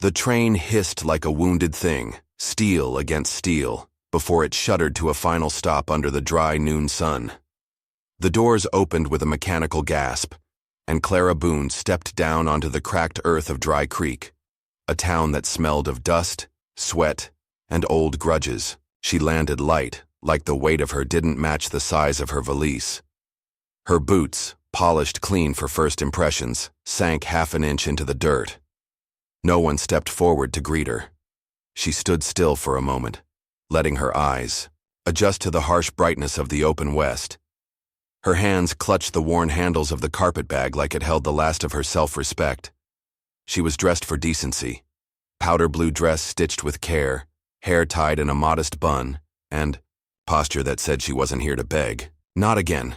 The train hissed like a wounded thing, steel against steel, before it shuddered to a final stop under the dry noon sun. The doors opened with a mechanical gasp, and Clara Boone stepped down onto the cracked earth of Dry Creek, a town that smelled of dust, sweat, and old grudges. She landed light, like the weight of her didn't match the size of her valise. Her boots, polished clean for first impressions, sank half an inch into the dirt. No one stepped forward to greet her. She stood still for a moment, letting her eyes adjust to the harsh brightness of the open west. Her hands clutched the worn handles of the carpet bag like it held the last of her self-respect. She was dressed for decency. Powder blue dress stitched with care, hair tied in a modest bun, and posture that said she wasn't here to beg. Not again.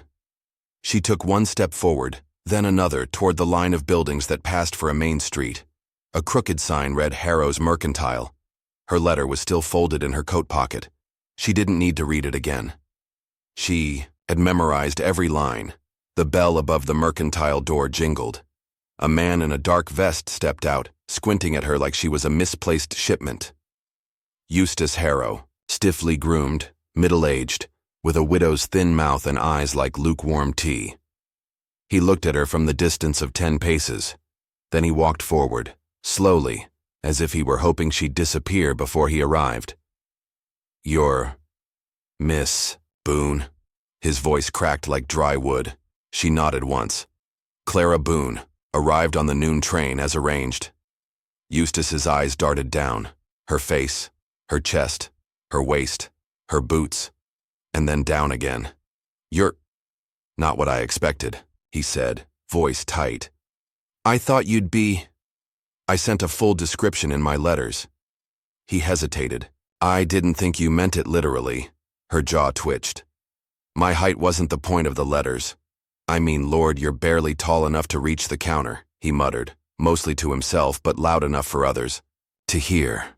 She took one step forward, then another toward the line of buildings that passed for a main street. A crooked sign read Harrow's Mercantile. Her letter was still folded in her coat pocket. She didn't need to read it again. She had memorized every line. The bell above the mercantile door jingled. A man in a dark vest stepped out, squinting at her like she was a misplaced shipment. Eustace Harrow, stiffly groomed, middle-aged, with a widow's thin mouth and eyes like lukewarm tea. He looked at her from the distance of 10 paces. Then he walked forward, slowly, as if he were hoping she'd disappear before he arrived. "You're Miss Boone?" His voice cracked like dry wood. She nodded once. Clara Boone, arrived on the noon train as arranged. Eustace's eyes darted down, her face, her chest, her waist, her boots, and then down again. "You're not what I expected," he said, voice tight. "I thought you'd be—" "I sent a full description in my letters." He hesitated. "I didn't think you meant it literally." Her jaw twitched. "My height wasn't the point of the letters. I mean, Lord, you're barely tall enough to reach the counter," he muttered, mostly to himself but loud enough for others to hear.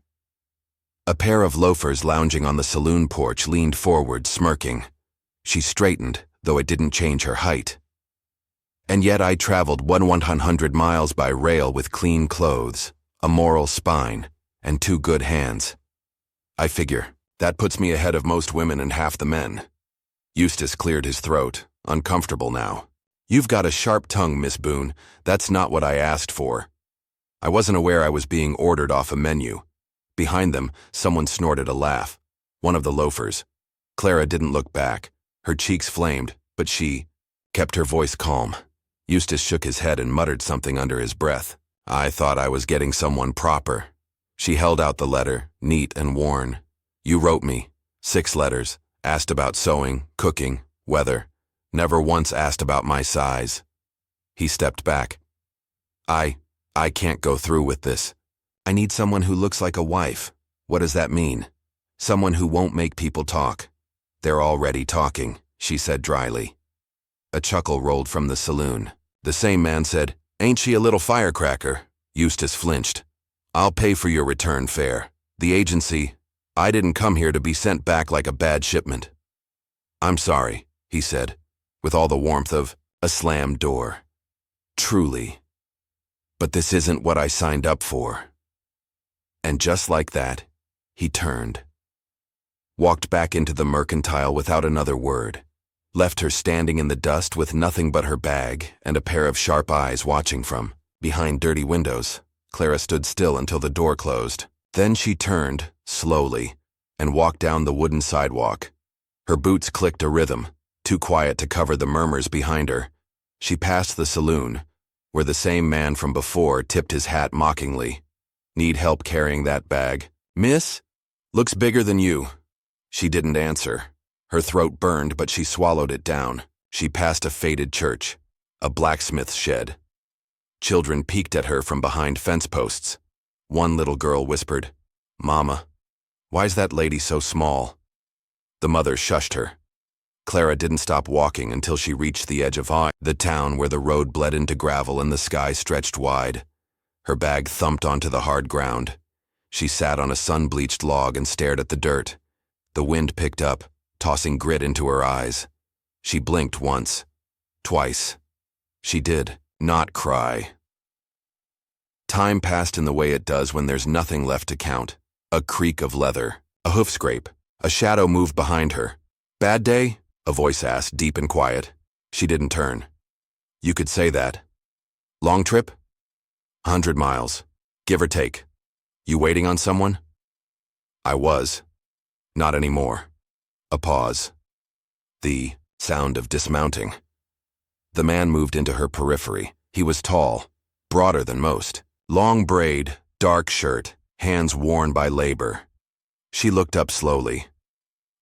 A pair of loafers lounging on the saloon porch leaned forward, smirking. She straightened, though it didn't change her height. "And yet I traveled 100 miles by rail with clean clothes, a moral spine, and 2 good hands. I figure that puts me ahead of most women and half the men." Eustace cleared his throat, uncomfortable now. "You've got a sharp tongue, Miss Boone. That's not what I asked for." I wasn't aware I was being ordered off a menu. Behind them, someone snorted a laugh. One of the loafers. Clara didn't look back. Her cheeks flamed, but she kept her voice calm. Eustace shook his head and muttered something under his breath. "I thought I was getting someone proper." She held out the letter, neat and worn. "You wrote me 6 letters. Asked about sewing, cooking, weather. Never once asked about my size." He stepped back. I can't go through with this. I need someone who looks like a wife." "What does that mean?" "Someone who won't make people talk." "They're already talking," she said dryly. A chuckle rolled from the saloon. The same man said, "Ain't she a little firecracker?" Eustace flinched. "I'll pay for your return fare. The agency, I didn't come here to be sent back like a bad shipment." "I'm sorry," he said, with all the warmth of a slammed door. "Truly. But this isn't what I signed up for." And just like that, he turned. Walked back into the mercantile without another word. Left her standing in the dust with nothing but her bag and a pair of sharp eyes watching from behind dirty windows. Clara stood still until the door closed. Then she turned, slowly, and walked down the wooden sidewalk. Her boots clicked a rhythm, too quiet to cover the murmurs behind her. She passed the saloon, where the same man from before tipped his hat mockingly. "Need help carrying that bag?" "Miss? Looks bigger than you." She didn't answer. Her throat burned, but she swallowed it down. She passed a faded church, a blacksmith's shed. Children peeked at her from behind fence posts. One little girl whispered, "Mama, why's that lady so small?" The mother shushed her. Clara didn't stop walking until she reached the edge of the town where the road bled into gravel and the sky stretched wide. Her bag thumped onto the hard ground. She sat on a sun-bleached log and stared at the dirt. The wind picked up, tossing grit into her eyes. She blinked once, twice. She did not cry. Time passed in the way it does when there's nothing left to count. A creak of leather, a hoof scrape, a shadow moved behind her. "Bad day?" a voice asked, deep and quiet. She didn't turn. "You could say that." "Long trip?" "100 miles. Give or take." "You waiting on someone?" "I was. Not anymore." A pause. The sound of dismounting. The man moved into her periphery. He was tall, broader than most. Long braid, dark shirt, hands worn by labor. She looked up slowly.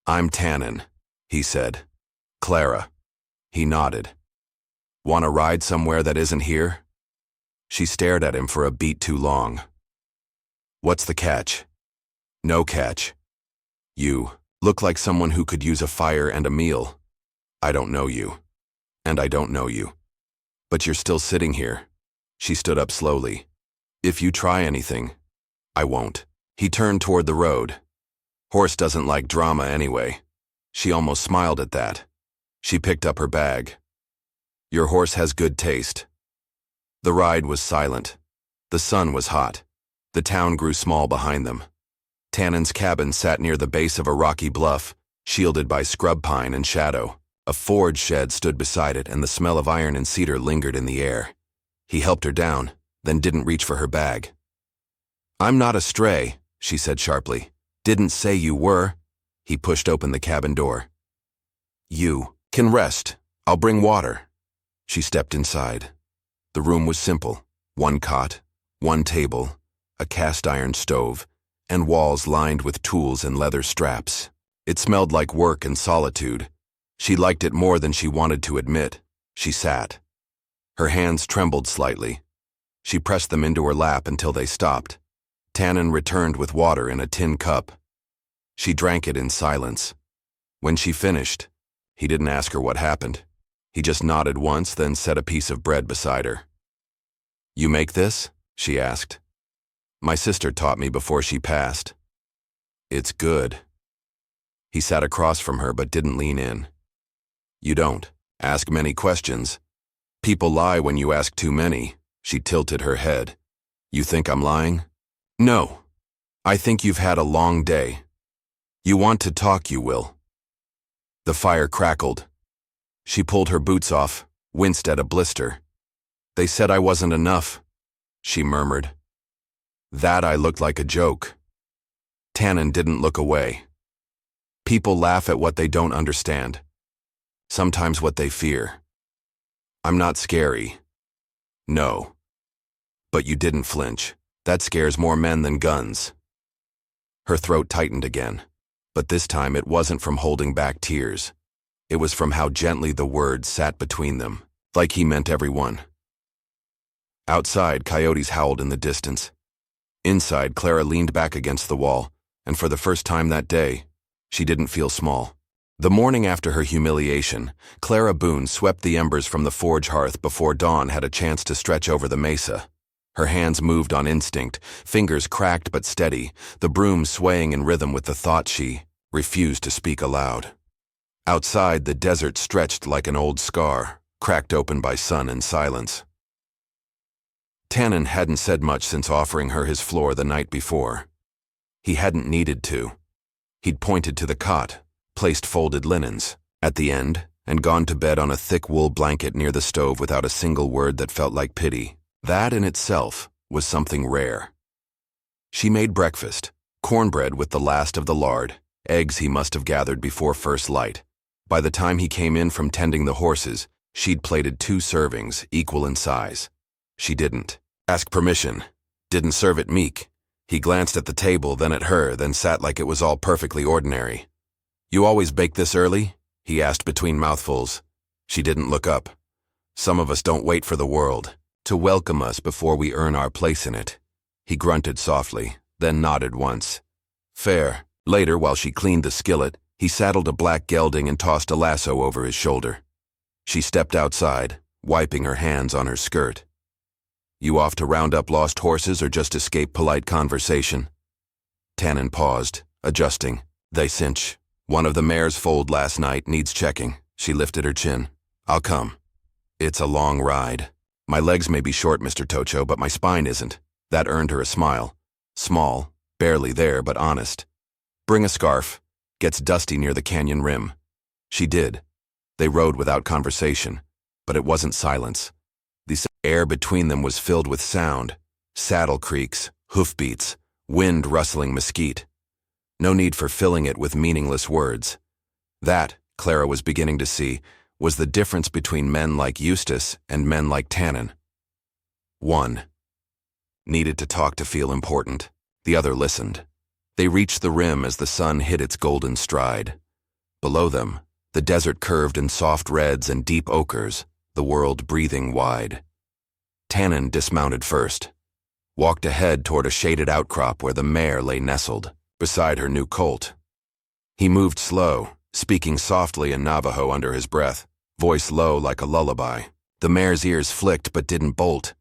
"I'm Tannen," he said. "Clara." He nodded. "Want to ride somewhere that isn't here?" She stared at him for a beat too long. "What's the catch?" "No catch. You look like someone who could use a fire and a meal. I don't know you. And I don't know you. But you're still sitting here." She stood up slowly. "If you try anything, I won't." He turned toward the road. Horse doesn't like drama anyway. She almost smiled at that. She picked up her bag. "Your horse has good taste." The ride was silent. The sun was hot. The town grew small behind them. Tannen's cabin sat near the base of a rocky bluff, shielded by scrub pine and shadow. A forge shed stood beside it, and the smell of iron and cedar lingered in the air. He helped her down, then didn't reach for her bag. "I'm not a stray," she said sharply. "Didn't say you were." He pushed open the cabin door. "You can rest. I'll bring water." She stepped inside. The room was simple. One cot, one table, a cast-iron stove, and walls lined with tools and leather straps. It smelled like work and solitude. She liked it more than she wanted to admit. She sat. Her hands trembled slightly. She pressed them into her lap until they stopped. Tannen returned with water in a tin cup. She drank it in silence. When she finished, he didn't ask her what happened. He just nodded once, then set a piece of bread beside her. "You make this?" she asked. "My sister taught me before she passed." "It's good." He sat across from her but didn't lean in. "You don't ask many questions. People lie when you ask too many." She tilted her head. "You think I'm lying?" "No. I think you've had a long day. You want to talk, you will." The fire crackled. She pulled her boots off, winced at a blister. "They said I wasn't enough," she murmured. "That I looked like a joke." Tannen didn't look away. People laugh at what they don't understand. Sometimes what they fear. "I'm not scary." "No. But you didn't flinch. That scares more men than guns." Her throat tightened again, but this time it wasn't from holding back tears. It was from how gently the words sat between them, like he meant every one. Outside, coyotes howled in the distance. Inside, Clara leaned back against the wall, and for the first time that day, she didn't feel small. The morning after her humiliation, Clara Boone swept the embers from the forge hearth before Dawn had a chance to stretch over the mesa. Her hands moved on instinct, fingers cracked but steady, the broom swaying in rhythm with the thought she refused to speak aloud. Outside, the desert stretched like an old scar, cracked open by sun and silence. Tannen hadn't said much since offering her his floor the night before. He hadn't needed to. He'd pointed to the cot, placed folded linens at the end, and gone to bed on a thick wool blanket near the stove without a single word that felt like pity. That in itself was something rare. She made breakfast, cornbread with the last of the lard, eggs he must have gathered before first light. By the time he came in from tending the horses, she'd plated 2 servings, equal in size. She didn't ask permission, didn't serve it meek. He glanced at the table, then at her, then sat like it was all perfectly ordinary. "You always bake this early?" he asked between mouthfuls. She didn't look up. "Some of us don't wait for the world to welcome us before we earn our place in it." He grunted softly, then nodded once. "Fair." Later, while she cleaned the skillet, he saddled a black gelding and tossed a lasso over his shoulder. She stepped outside, wiping her hands on her skirt. "You off to round up lost horses or just escape polite conversation?" Tannen paused, adjusting. "They cinch. One of the mares foaled last night, needs checking." She lifted her chin. "I'll come." "It's a long ride. My legs may be short, Mr. Tocho, but my spine isn't." That earned her a smile. Small, barely there, but honest. Bring a scarf. Gets dusty near the canyon rim. She did. They rode without conversation, but it wasn't silence. The air between them was filled with sound. Saddle creaks, hoofbeats, wind rustling mesquite. No need for filling it with meaningless words. That, Clara was beginning to see, was the difference between men like Eustace and men like Tannen. One needed to talk to feel important. The other listened. They reached the rim as the sun hit its golden stride. Below them, the desert curved in soft reds and deep ochres, the world breathing wide. Tannen dismounted first, walked ahead toward a shaded outcrop where the mare lay nestled, beside her new colt. He moved slow, speaking softly in Navajo under his breath, voice low like a lullaby. The mare's ears flicked but didn't bolt.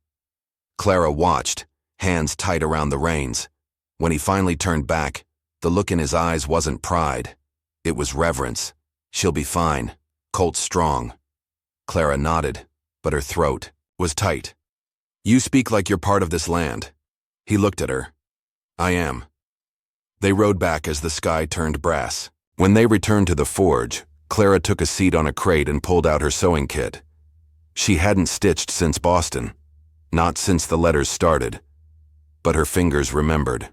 Clara watched, hands tight around the reins. When he finally turned back, the look in his eyes wasn't pride. It was reverence. She'll be fine. Colt's strong. Clara nodded, but her throat was tight. You speak like you're part of this land. He looked at her. I am. They rode back as the sky turned brass. When they returned to the forge, Clara took a seat on a crate and pulled out her sewing kit. She hadn't stitched since Boston. Not since the letters started. But her fingers remembered.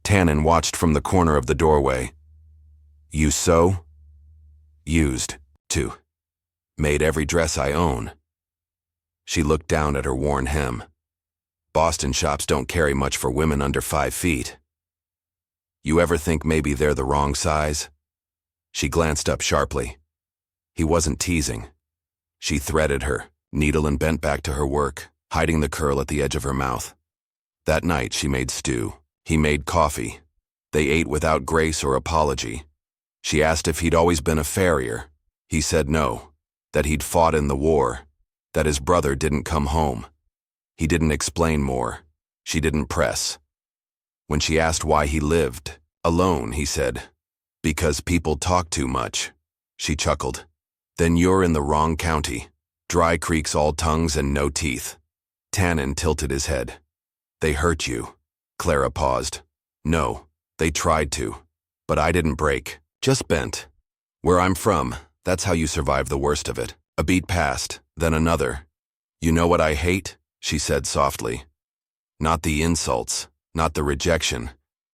Tannen watched from the corner of the doorway. You sew? Used to. Made every dress I own. She looked down at her worn hem. Boston shops don't carry much for women under 5 feet. You ever think maybe they're the wrong size? She glanced up sharply. He wasn't teasing. She threaded her needle and bent back to her work, hiding the curl at the edge of her mouth. That night she made stew. He made coffee. They ate without grace or apology. She asked if he'd always been a farrier. He said no, that he'd fought in the war, that his brother didn't come home. He didn't explain more. She didn't press. When she asked why he lived alone, he said, because people talk too much. She chuckled. Then you're in the wrong county. Dry creeks, all tongues and no teeth. Tannen tilted his head. They hurt you. Clara paused. No, they tried to. But I didn't break, just bent. Where I'm from, that's how you survive the worst of it. A beat passed, then another. You know what I hate? She said softly. Not the insults, not the rejection.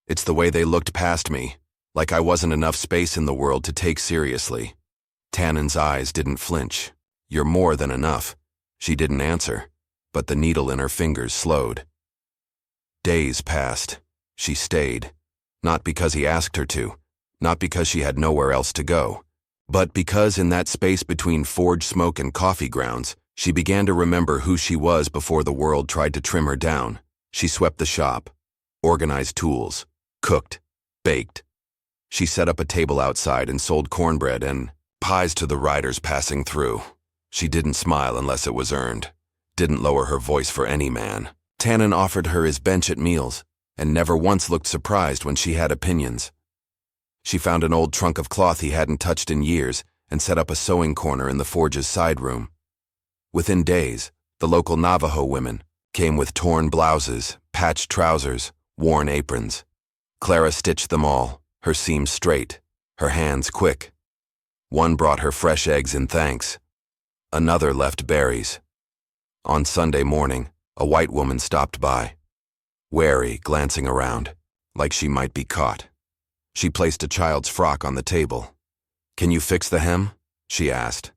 It's the way they looked past me, like I wasn't enough space in the world to take seriously. Tannen's eyes didn't flinch. You're more than enough. She didn't answer, but the needle in her fingers slowed. Days passed. She stayed. Not because he asked her to, not because she had nowhere else to go, but because in that space between forge smoke and coffee grounds, she began to remember who she was before the world tried to trim her down. She swept the shop, organized tools, cooked, baked. She set up a table outside and sold cornbread and pies to the riders passing through. She didn't smile unless it was earned, didn't lower her voice for any man. Tannen offered her his bench at meals, and never once looked surprised when she had opinions. She found an old trunk of cloth he hadn't touched in years and set up a sewing corner in the forge's side room. Within days, the local Navajo women came with torn blouses, patched trousers, worn aprons. Clara stitched them all, her seams straight, her hands quick. One brought her fresh eggs in thanks. Another left berries. On Sunday morning, a white woman stopped by, wary, glancing around, like she might be caught. She placed a child's frock on the table. Can you fix the hem? She asked.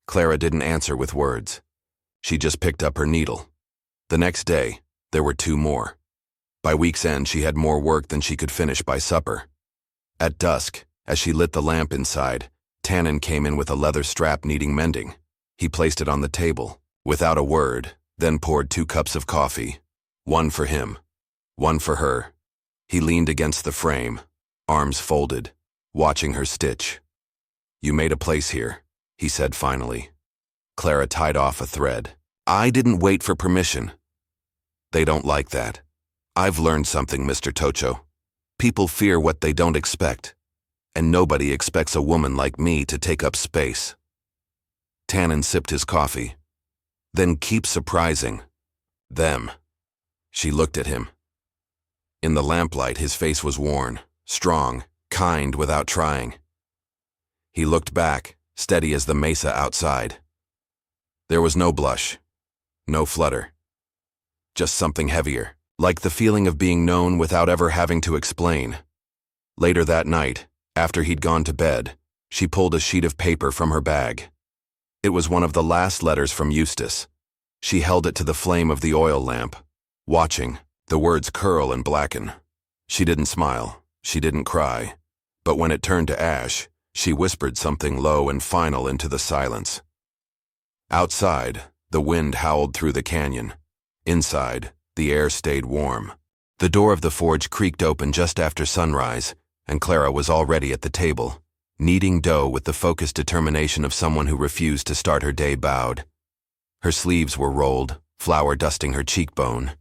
Clara didn't answer with words. She just picked up her needle. The next day, there were 2 more. By week's end, she had more work than she could finish by supper. At dusk, as she lit the lamp inside, Tannen came in with a leather strap needing mending. He placed it on the table, without a word, then poured 2 cups of coffee. One for him, one for her. He leaned against the frame, arms folded, watching her stitch. You made a place here, he said finally. Clara tied off a thread. I didn't wait for permission. They don't like that. I've learned something, Mr. Tocho. People fear what they don't expect, and nobody expects a woman like me to take up space. Tannen sipped his coffee. Then keep surprising them. She looked at him. In the lamplight, his face was worn, strong, kind without trying. He looked back, steady as the mesa outside. There was no blush, no flutter. Just something heavier, like the feeling of being known without ever having to explain. Later that night, after he'd gone to bed, she pulled a sheet of paper from her bag. It was one of the last letters from Eustace. She held it to the flame of the oil lamp, watching the words curl and blacken. She didn't smile, she didn't cry, but when it turned to ash, she whispered something low and final into the silence. Outside, the wind howled through the canyon. Inside, the air stayed warm. The door of the forge creaked open just after sunrise, and Clara was already at the table, kneading dough with the focused determination of someone who refused to start her day bowed. Her sleeves were rolled, flour dusting her cheekbone,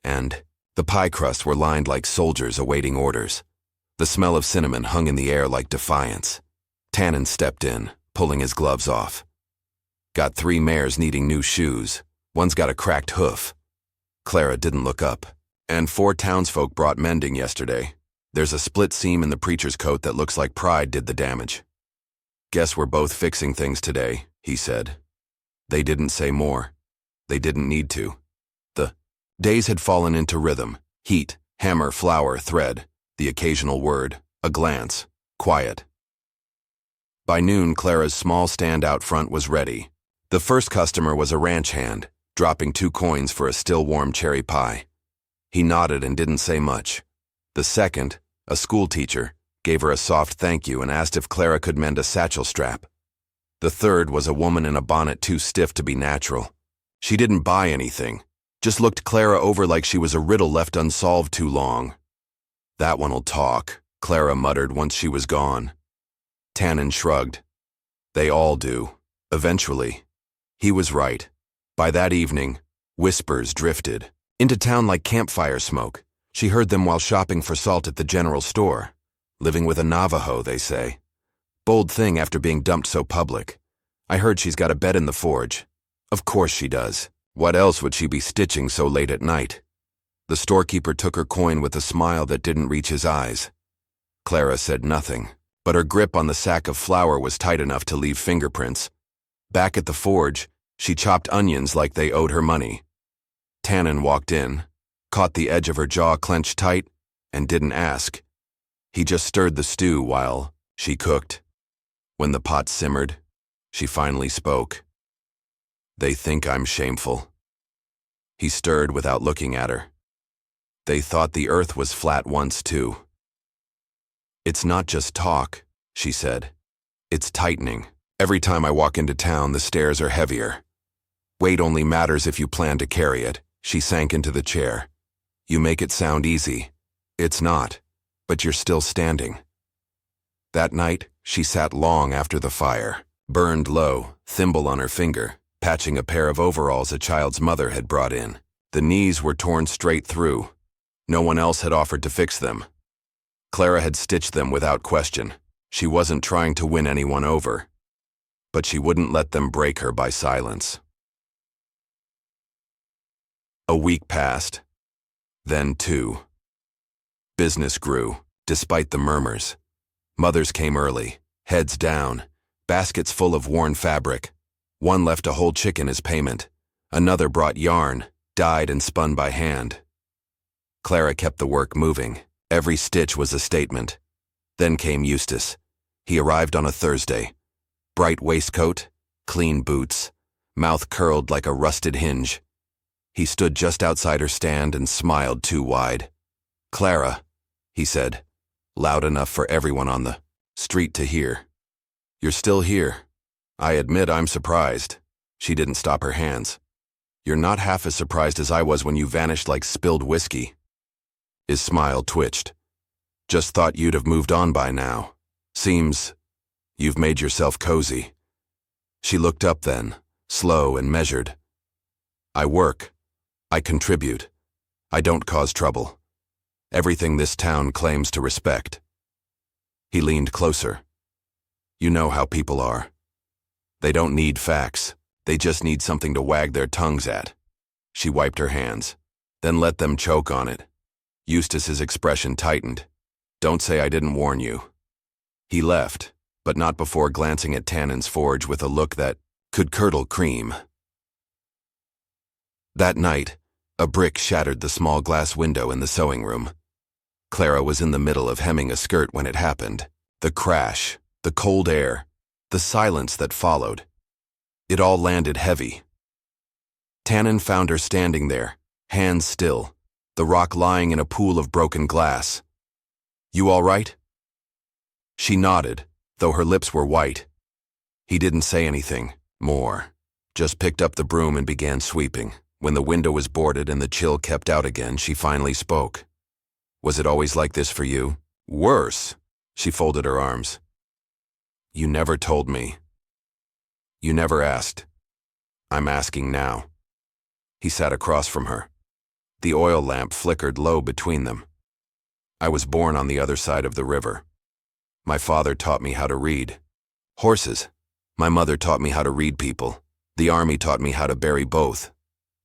and the pie crusts were lined like soldiers awaiting orders. The smell of cinnamon hung in the air like defiance. Tannen stepped in, pulling his gloves off. Got 3 mares needing new shoes. One's got a cracked hoof. Clara didn't look up. And 4 townsfolk brought mending yesterday. There's a split seam in the preacher's coat that looks like pride did the damage. Guess we're both fixing things today, he said. They didn't say more. They didn't need to. The days had fallen into rhythm. Heat, hammer, flour, thread, the occasional word, a glance, quiet. By noon, Clara's small stand out front was ready. The first customer was a ranch hand, dropping 2 coins for a still-warm cherry pie. He nodded and didn't say much. The second, a schoolteacher, gave her a soft thank you and asked if Clara could mend a satchel strap. The third was a woman in a bonnet too stiff to be natural. She didn't buy anything, just looked Clara over like she was a riddle left unsolved too long. That one'll talk, Clara muttered once she was gone. Tannen shrugged. They all do, eventually. He was right. By that evening, whispers drifted into town like campfire smoke. She heard them while shopping for salt at the general store. Living with a Navajo, they say. Bold thing after being dumped so public. I heard she's got a bed in the forge. Of course she does. What else would she be stitching so late at night? The storekeeper took her coin with a smile that didn't reach his eyes. Clara said nothing, but her grip on the sack of flour was tight enough to leave fingerprints. Back at the forge, she chopped onions like they owed her money. Tannen walked in, caught the edge of her jaw clenched tight, and didn't ask. He just stirred the stew while she cooked. When the pot simmered, she finally spoke. They think I'm shameful. He stirred without looking at her. They thought the earth was flat once too. It's not just talk, she said. It's tightening. Every time I walk into town, the stairs are heavier. Weight only matters if you plan to carry it. She sank into the chair. You make it sound easy. It's not, but you're still standing. That night, she sat long after the fire, burned low, thimble on her finger, patching a pair of overalls a child's mother had brought in. The knees were torn straight through. No one else had offered to fix them. Clara had stitched them without question. She wasn't trying to win anyone over, but she wouldn't let them break her by silence. A week passed. Then 2. Business grew, despite the murmurs. Mothers came early, heads down, baskets full of worn fabric. One left a whole chicken as payment. Another brought yarn, dyed and spun by hand. Clara kept the work moving. Every stitch was a statement. Then came Eustace. He arrived on a Thursday. Bright waistcoat, clean boots, mouth curled like a rusted hinge. He stood just outside her stand and smiled too wide. Clara, he said, loud enough for everyone on the street to hear. You're still here. I admit I'm surprised. She didn't stop her hands. You're not half as surprised as I was when you vanished like spilled whiskey. His smile twitched. Just thought you'd have moved on by now. Seems you've made yourself cozy. She looked up then, slow and measured. I work. I contribute. I don't cause trouble. Everything this town claims to respect. He leaned closer. You know how people are. They don't need facts. They just need something to wag their tongues at. She wiped her hands. Then let them choke on it. Eustace's expression tightened. Don't say I didn't warn you. He left, but not before glancing at Tannen's forge with a look that could curdle cream. That night, a brick shattered the small glass window in the sewing room. Clara was in the middle of hemming a skirt when it happened. The crash, the cold air, the silence that followed. It all landed heavy. Tannen found her standing there, hands still, the rock lying in a pool of broken glass. You all right? She nodded, though her lips were white. He didn't say anything more, just picked up the broom and began sweeping. When the window was boarded and the chill kept out again, she finally spoke. Was it always like this for you? Worse. She folded her arms. You never told me. You never asked. I'm asking now. He sat across from her. The oil lamp flickered low between them. I was born on the other side of the river. My father taught me how to read. Horses. My mother taught me how to read people. The army taught me how to bury both.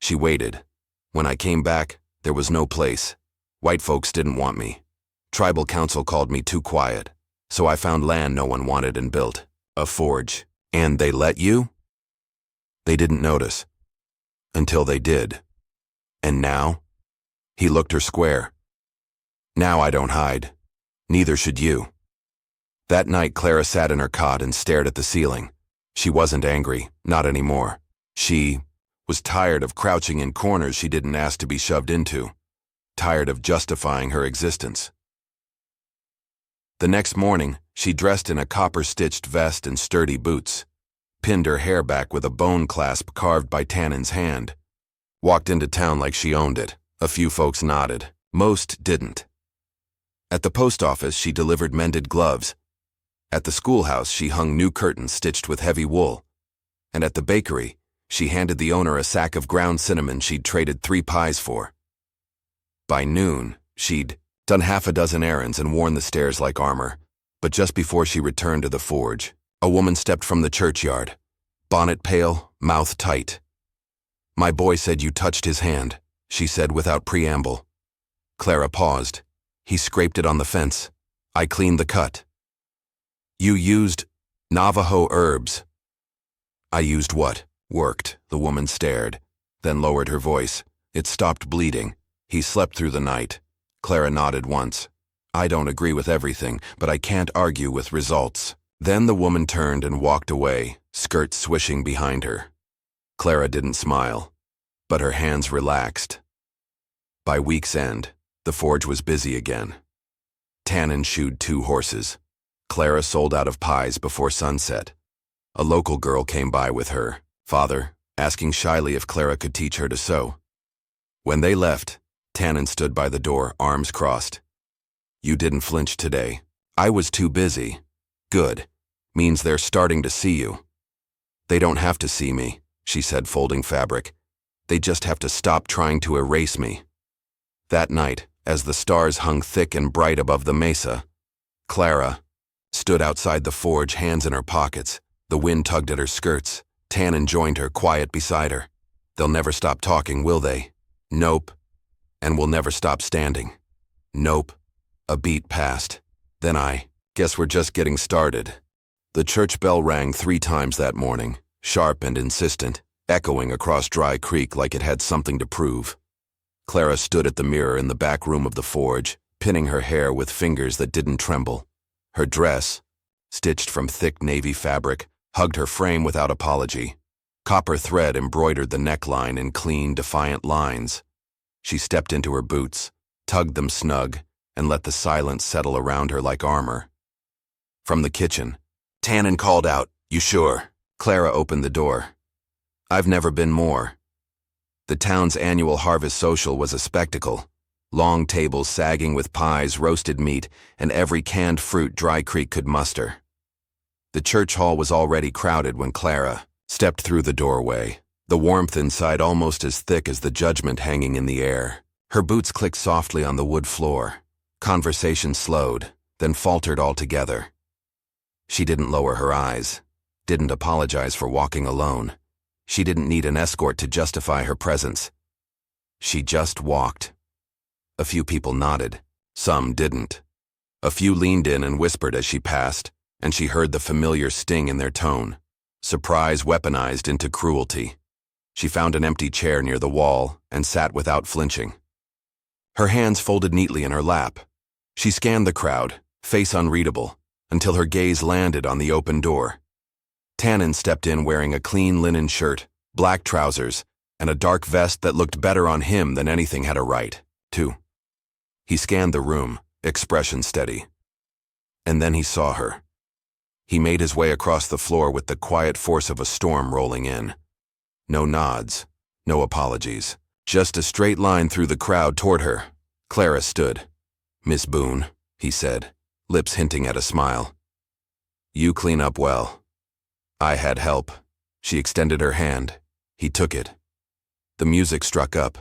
She waited. When I came back, there was no place. White folks didn't want me. Tribal council called me too quiet, so I found land no one wanted and built a forge. And they let you? They didn't notice. Until they did. And now? He looked her square. Now I don't hide. Neither should you. That night, Clara sat in her cot and stared at the ceiling. She wasn't angry, not anymore. She was tired of crouching in corners she didn't ask to be shoved into. Tired of justifying her existence. The next morning, she dressed in a copper-stitched vest and sturdy boots, pinned her hair back with a bone clasp carved by Tannen's hand, walked into town like she owned it. A few folks nodded. Most didn't. At the post office, she delivered mended gloves. At the schoolhouse, she hung new curtains stitched with heavy wool. And at the bakery, she handed the owner a sack of ground cinnamon she'd traded 3 pies for. By noon, she'd done half a dozen errands and worn the stairs like armor. But just before she returned to the forge, a woman stepped from the churchyard, bonnet pale, mouth tight. My boy said you touched his hand, she said without preamble. Clara paused. He scraped it on the fence. I cleaned the cut. You used Navajo herbs. I used what? Worked. The woman stared, then lowered her voice. It stopped bleeding. He slept through the night. Clara nodded once. I don't agree with everything, but I can't argue with results. Then the woman turned and walked away, skirt swishing behind her. Clara didn't smile, but her hands relaxed. By week's end, the forge was busy again. Tannen shoed 2 horses. Clara sold out of pies before sunset. A local girl came by with her father, asking shyly if Clara could teach her to sew. When they left, Tannen stood by the door, arms crossed. You didn't flinch today. I was too busy. Good. Means they're starting to see you. They don't have to see me, she said, folding fabric. They just have to stop trying to erase me. That night, as the stars hung thick and bright above the mesa, Clara stood outside the forge, hands in her pockets. The wind tugged at her skirts. Tannen joined her, quiet beside her. They'll never stop talking, will they? Nope. And we'll never stop standing. Nope. A beat passed. Then I guess we're just getting started. The church bell rang 3 times that morning, sharp and insistent, echoing across Dry Creek like it had something to prove. Clara stood at the mirror in the back room of the forge, pinning her hair with fingers that didn't tremble. Her dress, stitched from thick navy fabric, hugged her frame without apology. Copper thread embroidered the neckline in clean, defiant lines. She stepped into her boots, tugged them snug, and let the silence settle around her like armor. From the kitchen, Tannen called out, "You sure?" Clara opened the door. I've never been more. The town's annual harvest social was a spectacle. Long tables sagging with pies, roasted meat, and every canned fruit Dry Creek could muster. The church hall was already crowded when Clara stepped through the doorway, the warmth inside almost as thick as the judgment hanging in the air. Her boots clicked softly on the wood floor. Conversation slowed, then faltered altogether. She didn't lower her eyes, didn't apologize for walking alone. She didn't need an escort to justify her presence. She just walked. A few people nodded. Some didn't. A few leaned in and whispered as she passed, and she heard the familiar sting in their tone. Surprise weaponized into cruelty. She found an empty chair near the wall and sat without flinching. Her hands folded neatly in her lap. She scanned the crowd, face unreadable, until her gaze landed on the open door. Tannen stepped in wearing a clean linen shirt, black trousers, and a dark vest that looked better on him than anything had a right to. He scanned the room, expression steady. And then he saw her. He made his way across the floor with the quiet force of a storm rolling in. No nods, no apologies, just a straight line through the crowd toward her. Clara stood. "Miss Boone," he said, lips hinting at a smile. "You clean up well." "I had help." She extended her hand. He took it. The music struck up,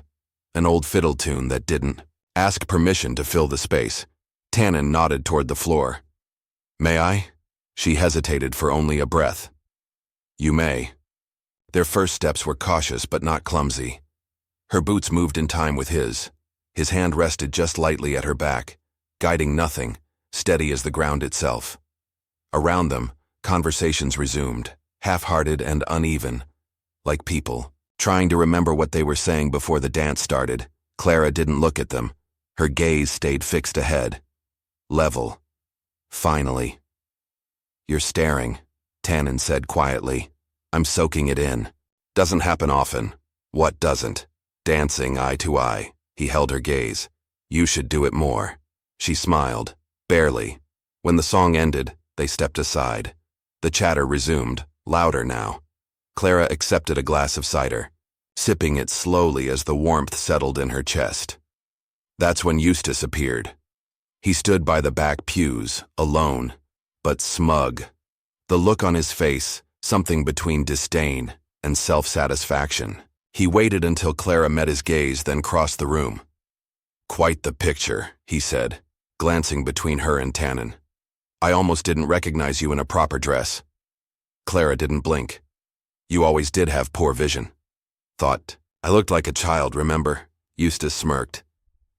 an old fiddle tune that didn't ask permission to fill the space. Tannen nodded toward the floor. "May I?" She hesitated for only a breath. "You may." Their first steps were cautious but not clumsy. Her boots moved in time with his. His hand rested just lightly at her back, guiding nothing, steady as the ground itself. Around them, conversations resumed, half-hearted and uneven, like people, trying to remember what they were saying before the dance started. Clara didn't look at them. Her gaze stayed fixed ahead. Level. Finally. "You're staring," Tannen said quietly. "I'm soaking it in. Doesn't happen often." "What doesn't?" "Dancing eye to eye." He held her gaze. "You should do it more." She smiled. Barely. When the song ended, they stepped aside. The chatter resumed, louder now. Clara accepted a glass of cider, sipping it slowly as the warmth settled in her chest. That's when Eustace appeared. He stood by the back pews, alone, but smug. The look on his face, something between disdain and self-satisfaction. He waited until Clara met his gaze, then crossed the room. "Quite the picture," he said, glancing between her and Tannen. "I almost didn't recognize you in a proper dress." Clara didn't blink. "You always did have poor vision." "Thought I looked like a child, remember?" Eustace smirked.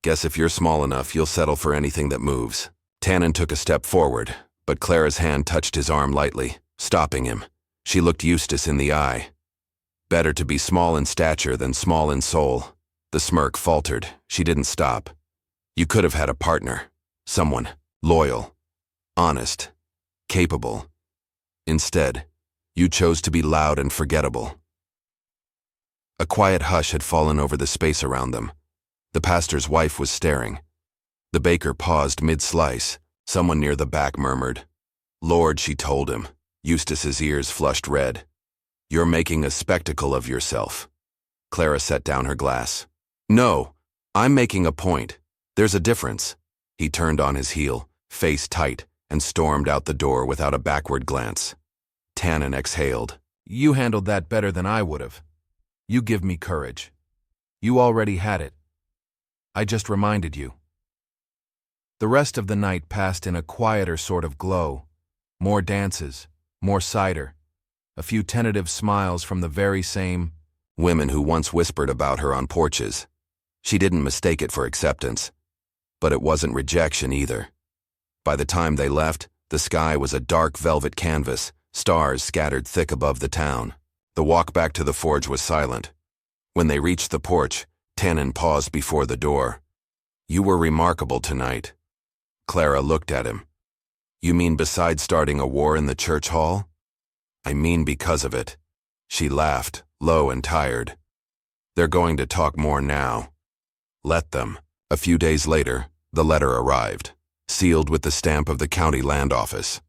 "Guess if you're small enough, you'll settle for anything that moves." Tannen took a step forward, but Clara's hand touched his arm lightly, stopping him. She looked Eustace in the eye. "Better to be small in stature than small in soul." The smirk faltered. She didn't stop. "You could have had a partner. Someone loyal, honest, capable. Instead, you chose to be loud and forgettable." A quiet hush had fallen over the space around them. The pastor's wife was staring. The baker paused mid-slice. Someone near the back murmured, "Lord," she told him. Eustace's ears flushed red. "You're making a spectacle of yourself." Clara set down her glass. "No, I'm making a point. There's a difference." He turned on his heel, face tight, and stormed out the door without a backward glance. Tannen exhaled. "You handled that better than I would have. You give me courage. You already had it. I just reminded you." The rest of the night passed in a quieter sort of glow. More dances, more cider, a few tentative smiles from the very same women who once whispered about her on porches. She didn't mistake it for acceptance. But it wasn't rejection either. By the time they left, the sky was a dark velvet canvas, stars scattered thick above the town. The walk back to the forge was silent. When they reached the porch, Tannen paused before the door. "You were remarkable tonight." Clara looked at him. "You mean besides starting a war in the church hall?" "I mean because of it." She laughed, low and tired. "They're going to talk more now." "Let them." A few days later, the letter arrived, sealed with the stamp of the county land office.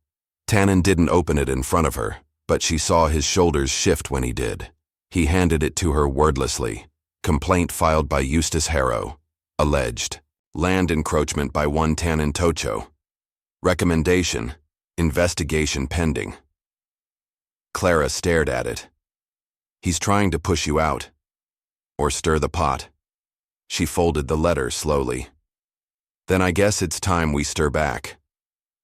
Tannen didn't open it in front of her, but she saw his shoulders shift when he did. He handed it to her wordlessly. Complaint filed by Eustace Harrow. Alleged. Land encroachment by one Tannen Tocho. Recommendation. Investigation pending. Clara stared at it. "He's trying to push you out. Or stir the pot." She folded the letter slowly. "Then I guess it's time we stir back."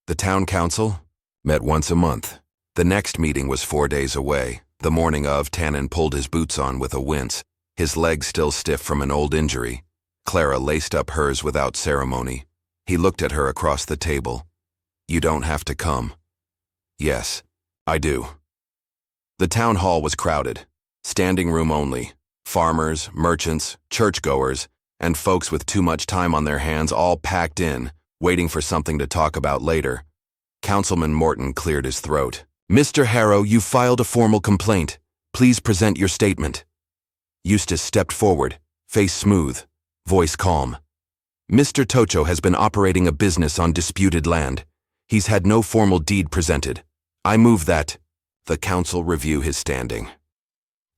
The town council met once a month. The next meeting was 4 days away. The morning of, Tannen pulled his boots on with a wince. his leg still stiff from an old injury. Clara laced up hers without ceremony. He looked at her across the table. "You don't have to come." "Yes, I do." The town hall was crowded. Standing room only. Farmers, merchants, churchgoers, and folks with too much time on their hands all packed in, waiting for something to talk about later. Councilman Morton cleared his throat. "Mr. Harrow, you filed a formal complaint. Please present your statement." Eustace stepped forward, face smooth, voice calm. "Mr. Tocho has been operating a business on disputed land. He's had no formal deed presented. I move that the council review his standing."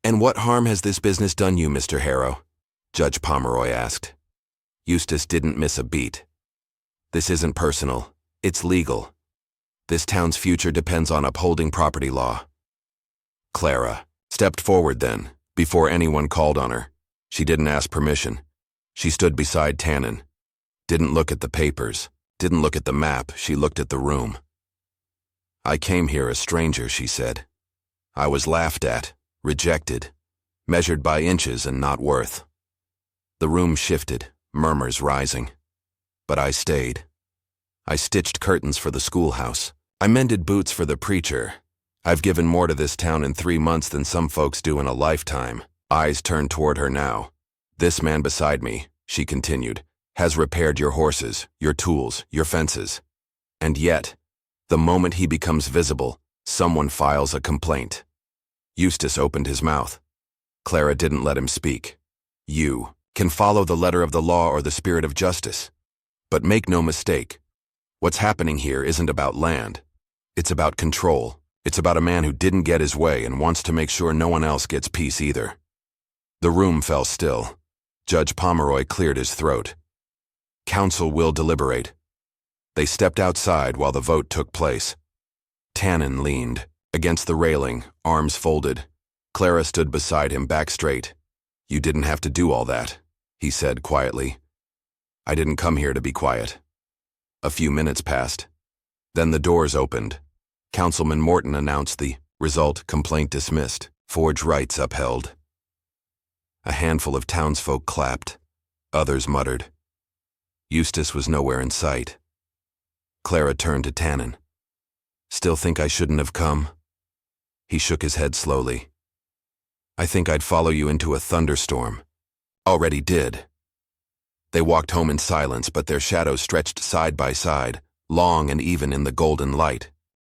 "And what harm has this business done you, Mr. Harrow?" Judge Pomeroy asked. Eustace didn't miss a beat. "This isn't personal. It's legal. This town's future depends on upholding property law." Clara stepped forward then, before anyone called on her. She didn't ask permission. She stood beside Tannen. Didn't look at the papers. Didn't look at the map. She looked at the room. "I came here a stranger," she said. "I was laughed at, rejected, measured by inches and not worth." The room shifted, murmurs rising. But I stayed. I stitched curtains for the schoolhouse. I mended boots for the preacher. I've given more to this town in 3 months than some folks do in a lifetime. Eyes turned toward her now. "This man beside me," she continued, "has repaired your horses, your tools, your fences. And yet, the moment he becomes visible, someone files a complaint." Eustace opened his mouth. Clara didn't let him speak. "You can follow the letter of the law or the spirit of justice. But make no mistake, what's happening here isn't about land. It's about control. It's about a man who didn't get his way and wants to make sure no one else gets peace either." The room fell still. Judge Pomeroy cleared his throat. "Council will deliberate." They stepped outside while the vote took place. Tannen leaned against the railing, arms folded. Clara stood beside him, back straight. "You didn't have to do all that," he said quietly. "I didn't come here to be quiet." A few minutes passed. Then the doors opened. Councilman Morton announced the result: complaint dismissed, forged rights upheld. A handful of townsfolk clapped. Others muttered. Eustace was nowhere in sight. Clara turned to Tannen. "Still think I shouldn't have come?" He shook his head slowly. "I think I'd follow you into a thunderstorm. Already did." They walked home in silence, but their shadows stretched side by side, long and even in the golden light.